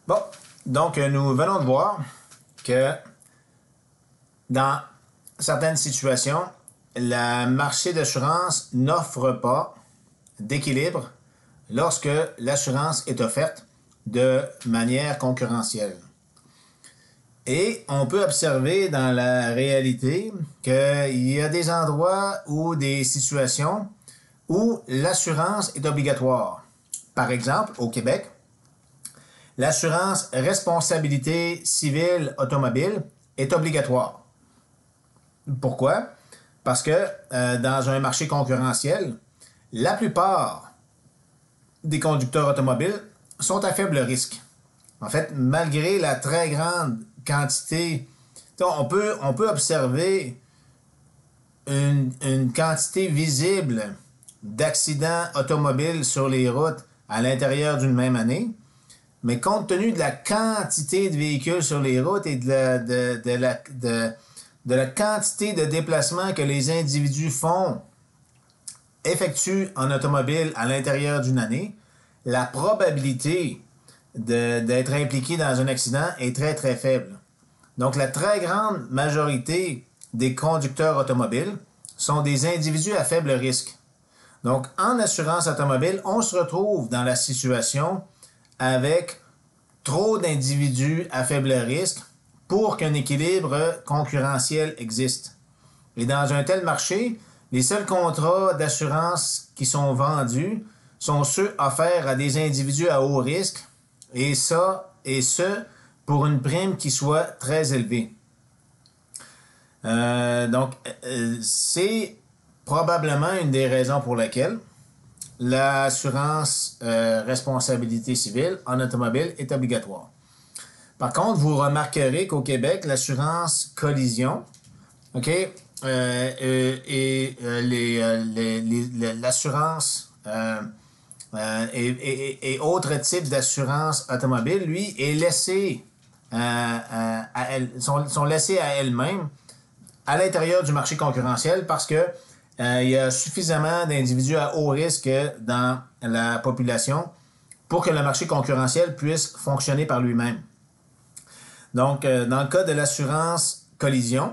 Bon, donc nous venons de voir que dans certaines situations, le marché d'assurance n'offre pas d'équilibre lorsque l'assurance est offerte de manière concurrentielle. Et on peut observer dans la réalité qu'il y a des endroits ou des situations où l'assurance est obligatoire. Par exemple, au Québec, l'assurance responsabilité civile automobile est obligatoire. Pourquoi? Parce que dans un marché concurrentiel, la plupart des conducteurs automobiles sont à faible risque. En fait, malgré la très grande quantité, on peut observer une quantité visible d'accidents automobiles sur les routes à l'intérieur d'une même année, mais compte tenu de la quantité de véhicules sur les routes et de la quantité de déplacements que les individus effectuent en automobile à l'intérieur d'une année, la probabilité d'être impliqué dans un accident est très, très faible. Donc, la très grande majorité des conducteurs automobiles sont des individus à faible risque. Donc, en assurance automobile, on se retrouve dans la situation avec trop d'individus à faible risque pour qu'un équilibre concurrentiel existe. Et dans un tel marché, les seuls contrats d'assurance qui sont vendus sont ceux offerts à des individus à haut risque, et ce, pour une prime qui soit très élevée. Donc, c'est probablement une des raisons pour lesquelles l'assurance responsabilité civile en automobile est obligatoire. Par contre, vous remarquerez qu'au Québec, l'assurance collision, l'assurance et autres types d'assurance automobile, lui, est laissé sont laissés à elles-mêmes à l'intérieur du marché concurrentiel parce que il y a suffisamment d'individus à haut risque dans la population pour que le marché concurrentiel puisse fonctionner par lui-même. Donc, dans le cas de l'assurance collision,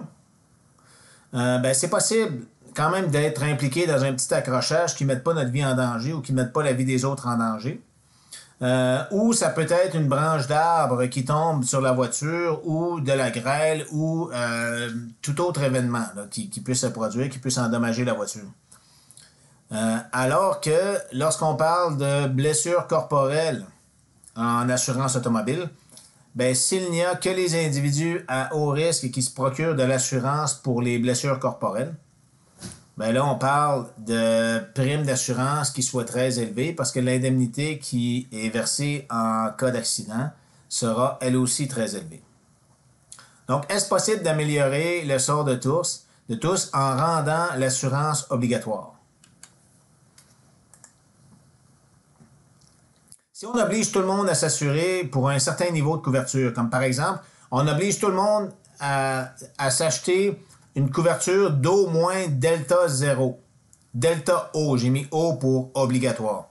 c'est possible quand même d'être impliqué dans un petit accrochage qui ne mette pas notre vie en danger ou qui ne mette pas la vie des autres en danger. Ou ça peut être une branche d'arbre qui tombe sur la voiture ou de la grêle ou tout autre événement là, qui puisse se produire, qui puisse endommager la voiture. Alors que lorsqu'on parle de blessures corporelles en assurance automobile, s'il n'y a que les individus à haut risque qui se procurent de l'assurance pour les blessures corporelles, là, on parle de primes d'assurance qui soient très élevées parce que l'indemnité qui est versée en cas d'accident sera elle aussi très élevée. Donc, est-ce possible d'améliorer le sort de tous en rendant l'assurance obligatoire? Si on oblige tout le monde à s'assurer pour un certain niveau de couverture, comme par exemple, on oblige tout le monde à s'acheter une couverture d'au moins delta 0. Delta O, j'ai mis O pour obligatoire.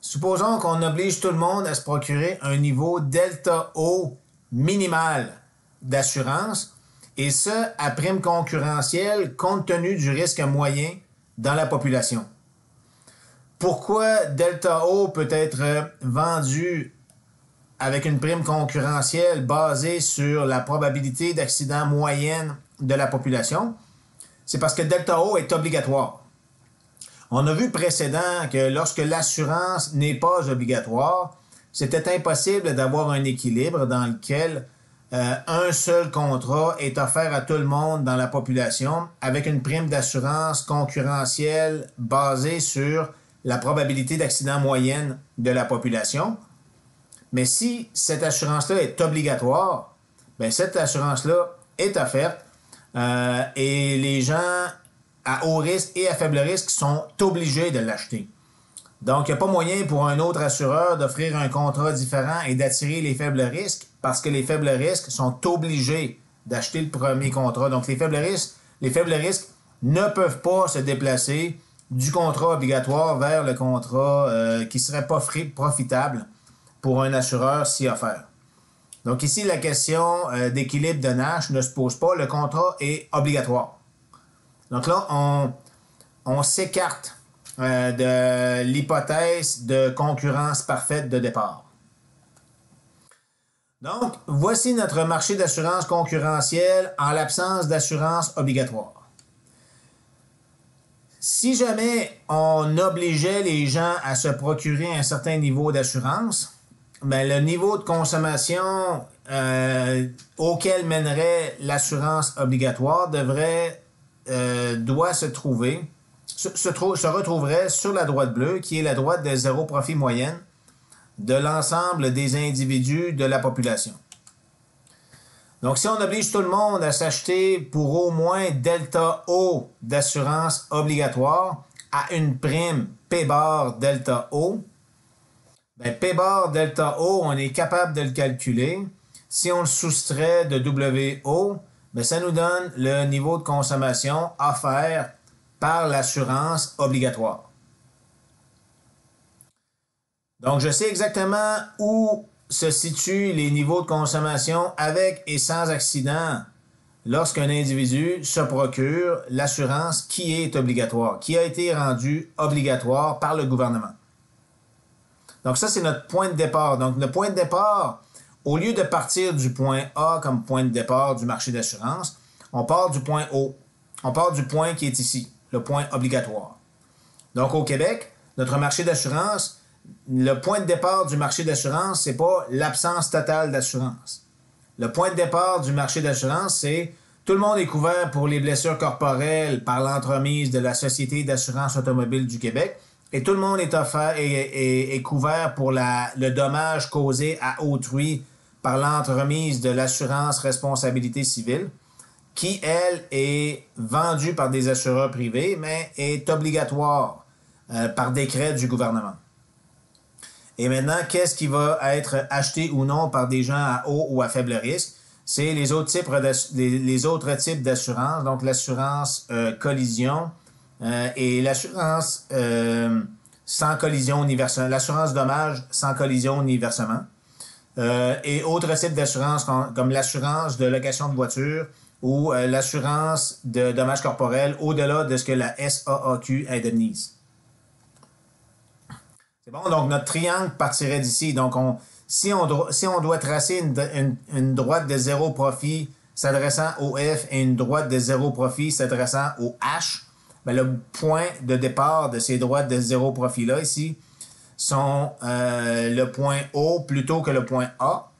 Supposons qu'on oblige tout le monde à se procurer un niveau delta O minimal d'assurance, et ce, à prime concurrentielle, compte tenu du risque moyen dans la population. Pourquoi delta O peut être vendu avec une prime concurrentielle basée sur la probabilité d'accident moyenne de la population? C'est parce que delta O est obligatoire. On a vu précédent que lorsque l'assurance n'est pas obligatoire, c'était impossible d'avoir un équilibre dans lequel un seul contrat est offert à tout le monde dans la population avec une prime d'assurance concurrentielle basée sur la probabilité d'accident moyenne de la population. Mais si cette assurance-là est obligatoire, cette assurance-là est offerte et les gens à haut risque et à faible risque sont obligés de l'acheter. Donc, il n'y a pas moyen pour un autre assureur d'offrir un contrat différent et d'attirer les faibles risques parce que les faibles risques sont obligés d'acheter le premier contrat. Donc, les faibles risques ne peuvent pas se déplacer du contrat obligatoire vers le contrat qui serait pas profitable pour un assureur si offert. Donc ici, la question d'équilibre de Nash ne se pose pas. Le contrat est obligatoire. Donc là, on s'écarte de l'hypothèse de concurrence parfaite de départ. Donc, voici notre marché d'assurance concurrentielle en l'absence d'assurance obligatoire. Si jamais on obligeait les gens à se procurer un certain niveau d'assurance, ben le niveau de consommation auquel mènerait l'assurance obligatoire doit se retrouverait sur la droite bleue, qui est la droite de zéro profit moyenne de l'ensemble des individus de la population. Donc, si on oblige tout le monde à s'acheter pour au moins delta O d'assurance obligatoire à une prime P bar delta O, ben P bar delta O, on est capable de le calculer. Si on le soustrait de WO, ben ça nous donne le niveau de consommation offert par l'assurance obligatoire. Donc, je sais exactement où se situent les niveaux de consommation avec et sans accident lorsqu'un individu se procure l'assurance qui est obligatoire, qui a été rendue obligatoire par le gouvernement. Donc ça, c'est notre point de départ. Donc le point de départ, au lieu de partir du point A comme point de départ du marché d'assurance, on part du point O. On part du point qui est ici, le point obligatoire. Donc au Québec, notre marché d'assurance, le point de départ du marché d'assurance, c'est pas l'absence totale d'assurance. Le point de départ du marché d'assurance, c'est tout le monde est couvert pour les blessures corporelles par l'entremise de la Société d'assurance automobile du Québec et tout le monde est couvert pour le dommage causé à autrui par l'entremise de l'assurance responsabilité civile qui, elle, est vendue par des assureurs privés, mais est obligatoire par décret du gouvernement. Et maintenant, qu'est-ce qui va être acheté ou non par des gens à haut ou à faible risque? C'est les autres types d'assurance, donc l'assurance collision et l'assurance sans collision ni versement, l'assurance dommage sans collision ni versement. Et autres types d'assurance comme l'assurance de location de voiture ou l'assurance de dommages corporels au-delà de ce que la SAAQ indemnise. C'est bon, donc notre triangle partirait d'ici. Donc, si on doit tracer une droite de zéro profit s'adressant au F et une droite de zéro profit s'adressant au H, ben le point de départ de ces droites de zéro profit-là, ici, sont le point O plutôt que le point A.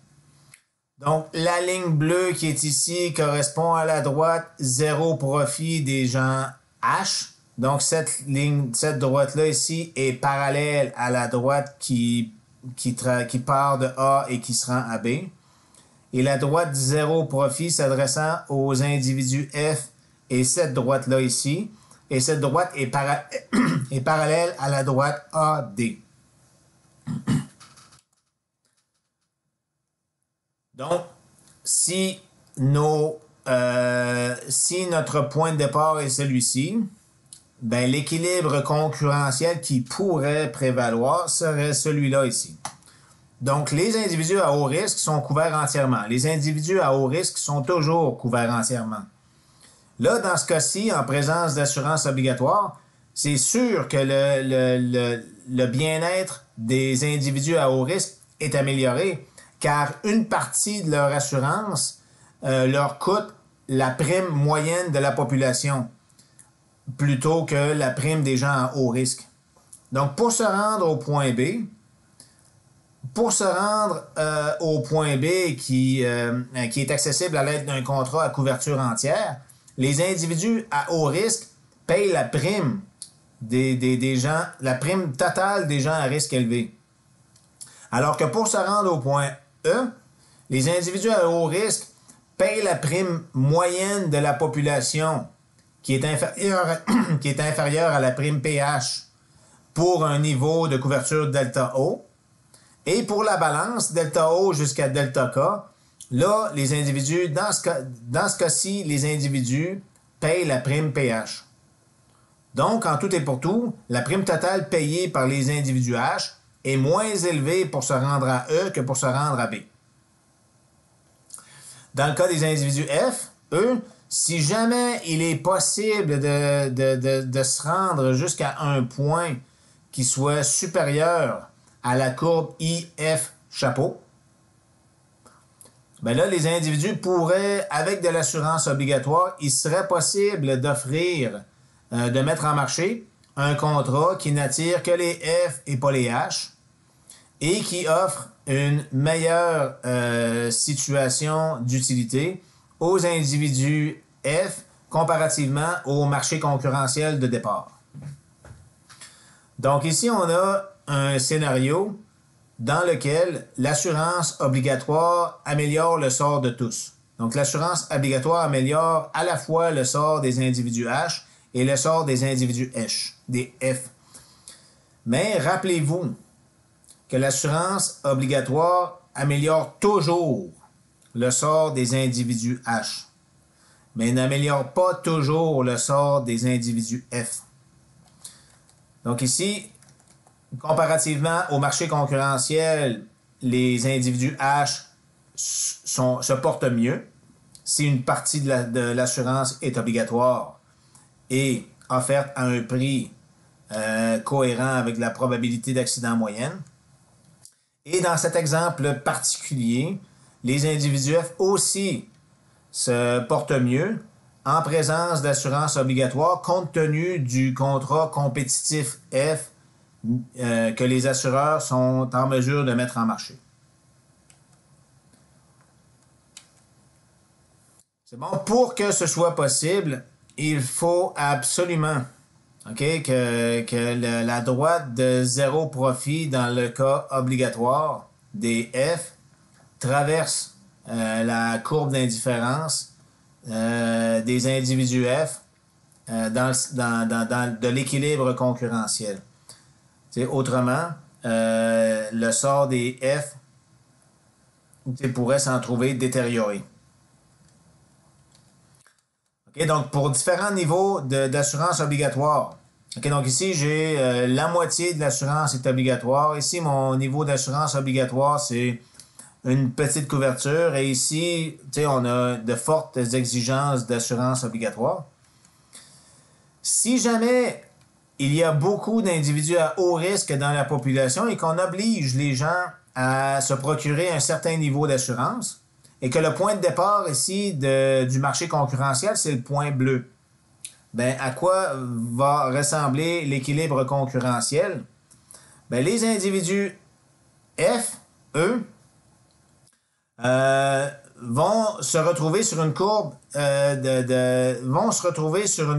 Donc, la ligne bleue qui est ici correspond à la droite zéro profit des gens H. Donc, cette droite-là ici est parallèle à la droite qui part de A et qui se rend à B. Et la droite zéro profit s'adressant aux individus F est cette droite-là ici. Et cette droite est parallèle à la droite AD. Donc, si notre point de départ est celui-ci, ben, l'équilibre concurrentiel qui pourrait prévaloir serait celui-là ici. Donc, les individus à haut risque sont couverts entièrement. Les individus à haut risque sont toujours couverts entièrement. Là, dans ce cas-ci, en présence d'assurance obligatoire, c'est sûr que le bien-être des individus à haut risque est amélioré, car une partie de leur assurance leur coûte la prime moyenne de la population, plutôt que la prime des gens à haut risque. Donc, pour se rendre au point B, qui est accessible à l'aide d'un contrat à couverture entière, les individus à haut risque payent la prime des gens, la prime totale des gens à risque élevé. Alors que pour se rendre au point E, les individus à haut risque payent la prime moyenne de la population qui est inférieure à la prime PH pour un niveau de couverture delta O. Et pour la balance delta O jusqu'à delta K, là, les individus, dans ce cas-ci, les individus payent la prime PH. Donc, en tout et pour tout, la prime totale payée par les individus H est moins élevée pour se rendre à E que pour se rendre à B. Dans le cas des individus F, eux, si jamais il est possible de se rendre jusqu'à un point qui soit supérieur à la courbe IF chapeau, ben là, les individus pourraient, avec de l'assurance obligatoire, il serait possible d'offrir, de mettre en marché un contrat qui n'attire que les F et pas les H et qui offre une meilleure situation d'utilité aux individus F comparativement au marché concurrentiel de départ. Donc ici, on a un scénario dans lequel l'assurance obligatoire améliore le sort de tous. Donc l'assurance obligatoire améliore à la fois le sort des individus H et le sort des individus des F. Mais rappelez-vous que l'assurance obligatoire améliore toujours le sort des individus H, mais n'améliore pas toujours le sort des individus F. Donc ici, comparativement au marché concurrentiel, les individus H se portent mieux si une partie de l'assurance est obligatoire et offerte à un prix cohérent avec la probabilité d'accident moyenne. Et dans cet exemple particulier, les individus F aussi se portent mieux en présence d'assurance obligatoire compte tenu du contrat compétitif F que les assureurs sont en mesure de mettre en marché. C'est bon, pour que ce soit possible, il faut absolument que la droite de zéro profit dans le cas obligatoire des F traverse la courbe d'indifférence des individus F de l'équilibre concurrentiel. Autrement, le sort des F pourrait s'en trouver détérioré. Okay, donc, pour différents niveaux d'assurance obligatoire. Okay, donc ici, j'ai la moitié de l'assurance est obligatoire. Ici, mon niveau d'assurance obligatoire, c'est une petite couverture. Et ici, on a de fortes exigences d'assurance obligatoire. Si jamais il y a beaucoup d'individus à haut risque dans la population et qu'on oblige les gens à se procurer un certain niveau d'assurance, et que le point de départ ici du marché concurrentiel, c'est le point bleu. Ben, à quoi va ressembler l'équilibre concurrentiel? Ben, les individus F, eux, vont se retrouver sur une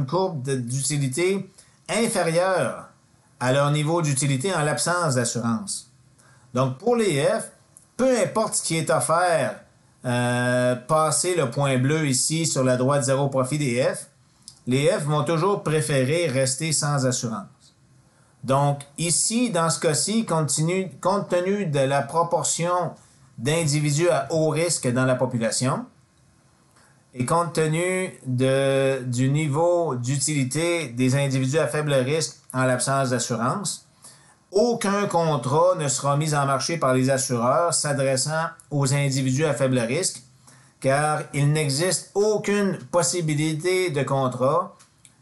courbe d'utilité inférieure à leur niveau d'utilité en l'absence d'assurance. Donc, pour les F, peu importe ce qui est offert, passer le point bleu ici sur la droite zéro profit des F, les F vont toujours préférer rester sans assurance. Donc, ici, dans ce cas-ci, compte tenu de la proportion d'individus à haut risque dans la population et compte tenu du niveau d'utilité des individus à faible risque en l'absence d'assurance, aucun contrat ne sera mis en marché par les assureurs s'adressant aux individus à faible risque, car il n'existe aucune possibilité de contrat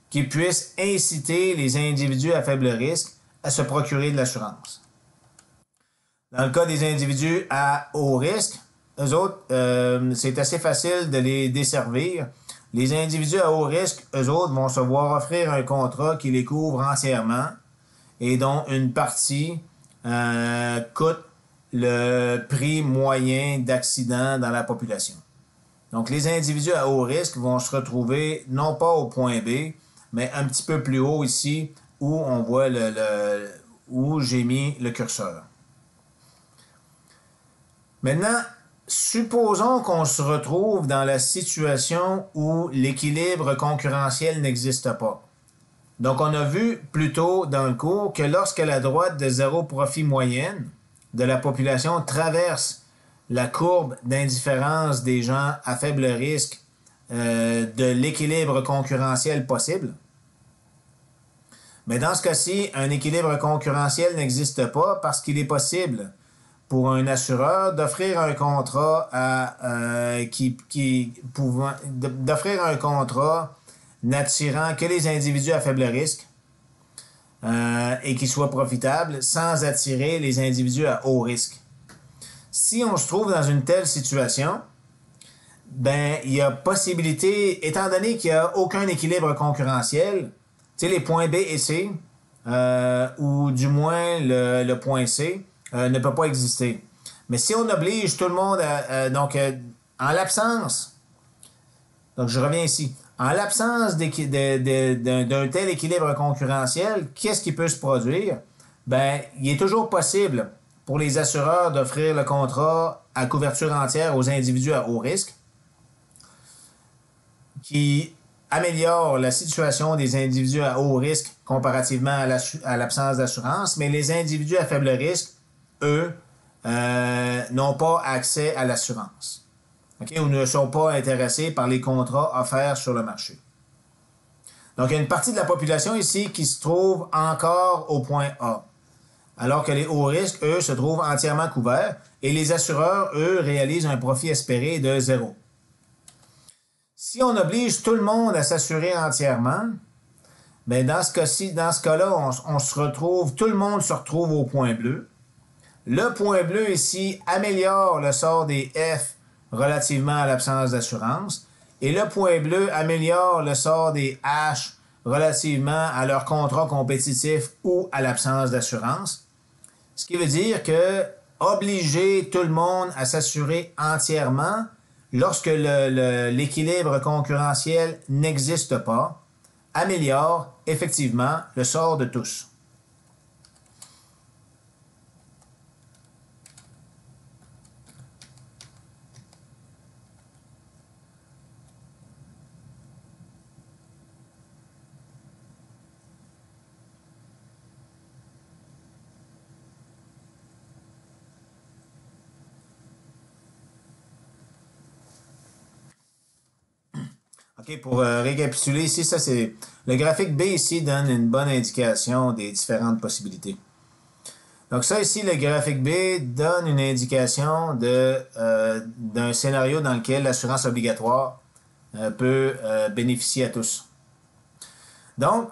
qui puisse inciter les individus à faible risque à se procurer de l'assurance. Dans le cas des individus à haut risque, eux autres, c'est assez facile de les desservir. Les individus à haut risque, eux autres, vont se voir offrir un contrat qui les couvre entièrement et dont une partie coûte le prix moyen d'accident dans la population. Donc, les individus à haut risque vont se retrouver non pas au point B, mais un petit peu plus haut ici où on voit où j'ai mis le curseur. Maintenant, supposons qu'on se retrouve dans la situation où l'équilibre concurrentiel n'existe pas. Donc, on a vu plus tôt dans le cours que lorsque la droite de zéro profit moyenne de la population traverse la courbe d'indifférence des gens à faible risque de l'équilibre concurrentiel possible, mais dans ce cas-ci, un équilibre concurrentiel n'existe pas parce qu'il est possible pour un assureur d'offrir un contrat d'offrir un contrat n'attirant que les individus à faible risque et qui soit profitable sans attirer les individus à haut risque. Si on se trouve dans une telle situation, ben il y a possibilité, étant donné qu'il n'y a aucun équilibre concurrentiel, tu sais, les points B et C, ou du moins le point C, ne peut pas exister. Mais si on oblige tout le monde en l'absence, donc je reviens ici, en l'absence d'un tel équilibre concurrentiel, qu'est-ce qui peut se produire? Ben, il est toujours possible pour les assureurs d'offrir le contrat à couverture entière aux individus à haut risque, qui améliore la situation des individus à haut risque comparativement à l'absence d'assurance, mais les individus à faible risque, eux, n'ont pas accès à l'assurance. Okay? Ou ne sont pas intéressés par les contrats offerts sur le marché. Donc, il y a une partie de la population ici qui se trouve encore au point A, alors que les hauts risques, eux, se trouvent entièrement couverts et les assureurs, eux, réalisent un profit espéré de 0. Si on oblige tout le monde à s'assurer entièrement, ben dans ce cas-là, tout le monde se retrouve au point bleu. Le point bleu ici améliore le sort des F relativement à l'absence d'assurance et le point bleu améliore le sort des H relativement à leur contrat compétitif ou à l'absence d'assurance. Ce qui veut dire que obliger tout le monde à s'assurer entièrement lorsque l'équilibre concurrentiel n'existe pas, améliore effectivement le sort de tous. OK, pour récapituler ici, ça c'est le graphique B ici donne une bonne indication des différentes possibilités. Donc ça ici, le graphique B donne une indication d'un scénario dans lequel l'assurance obligatoire peut bénéficier à tous. Donc,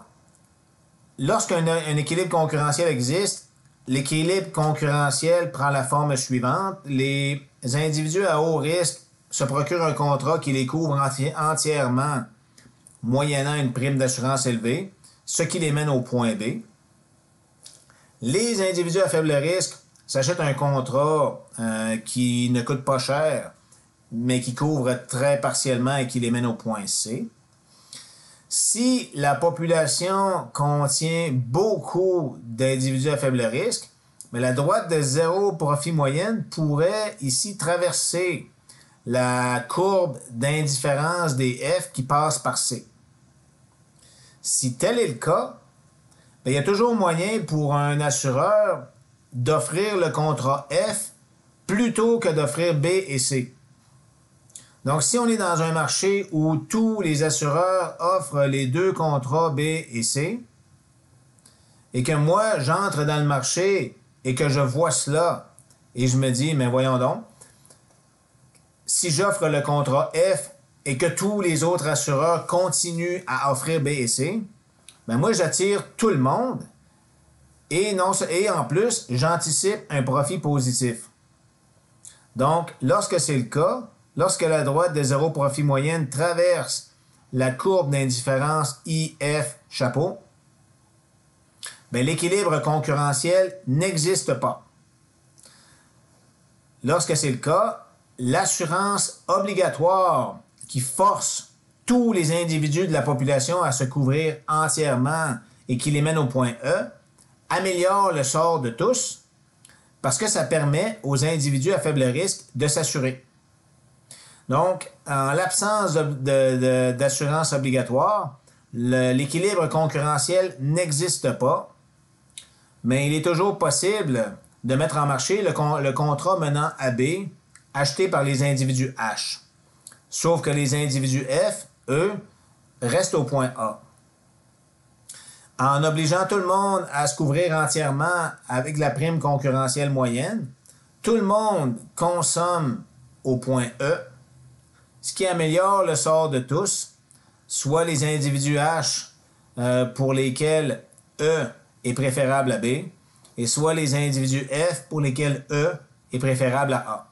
lorsqu'un équilibre concurrentiel existe, l'équilibre concurrentiel prend la forme suivante. Les individus à haut risque se procurent un contrat qui les couvre entièrement, moyennant une prime d'assurance élevée, ce qui les mène au point B. Les individus à faible risque s'achètent un contrat qui ne coûte pas cher, mais qui couvre très partiellement et qui les mène au point C. Si la population contient beaucoup d'individus à faible risque, mais la droite de zéro profit moyenne pourrait ici traverser la courbe d'indifférence des F qui passe par C. Si tel est le cas, bien, il y a toujours moyen pour un assureur d'offrir le contrat F plutôt que d'offrir B et C. Donc, si on est dans un marché où tous les assureurs offrent les deux contrats B et C, et que moi, j'entre dans le marché et que je vois cela, et je me dis, mais voyons donc, si j'offre le contrat F et que tous les autres assureurs continuent à offrir B et C, ben moi, j'attire tout le monde et en plus, j'anticipe un profit positif. Donc, lorsque c'est le cas, lorsque la droite de zéro profit moyenne traverse la courbe d'indifférence IF chapeau, ben l'équilibre concurrentiel n'existe pas. Lorsque c'est le cas, l'assurance obligatoire qui force tous les individus de la population à se couvrir entièrement et qui les mène au point E améliore le sort de tous parce que ça permet aux individus à faible risque de s'assurer. Donc, en l'absence d'assurance obligatoire, l'équilibre concurrentiel n'existe pas, mais il est toujours possible de mettre en marché le contrat menant à B acheté par les individus H. Sauf que les individus F, eux, restent au point A. En obligeant tout le monde à se couvrir entièrement avec la prime concurrentielle moyenne, tout le monde consomme au point E, ce qui améliore le sort de tous, soit les individus H pour lesquels E est préférable à B, et soit les individus F pour lesquels E est préférable à A.